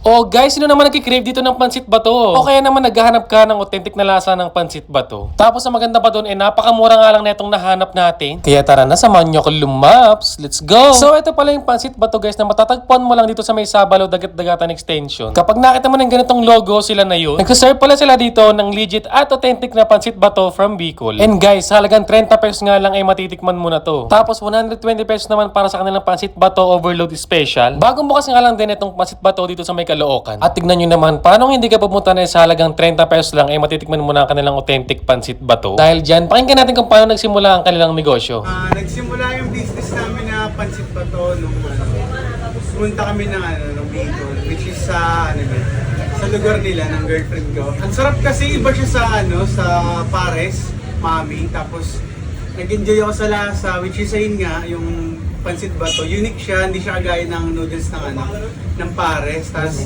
Oh guys, sino naman nagkikrave dito ng pansit bato? O kaya naman naghahanap ka ng authentic na lasa ng pansit bato? Tapos ang maganda pa doon, napakamura nga lang na itong nahanap natin. Kaya tara na, samahan nyo ko lumaps. Let's go! So ito pala yung pansit bato guys na matatagpuan mo lang dito sa may Sabalo Dagat-Dagatan Extension. Kapag nakita mo ng ganitong logo, sila na yun. Nagsaserve pala sila dito ng legit at authentic na pansit bato from Bicol. And guys, halagang 30 pesos nga lang ay matitikman mo na to. Tapos 120 pesos naman para sa kanilang pansit bato overload special. Bagong bukas nga lang din itong pansit bato dito sa may Caloocan. At tignan nyo naman, paano hindi ka pumunta na sa halagang 30 pesos lang ay matitikman mo na ang kanilang authentic pansit bato. Dahil dyan, pakinggan natin kung paano nagsimula ang kanilang negosyo. Nagsimula yung business namin na pansit bato nung pumunta kami ng Bicol, which is sa lugar nila ng girlfriend ko. Ang sarap kasi iba siya sa Pares, Mami, tapos nag-enjoy ako sa lasa, which is ayun nga, yung pansit bato. Unique siya, hindi siya gaya ng noodles ng Pares. Tapos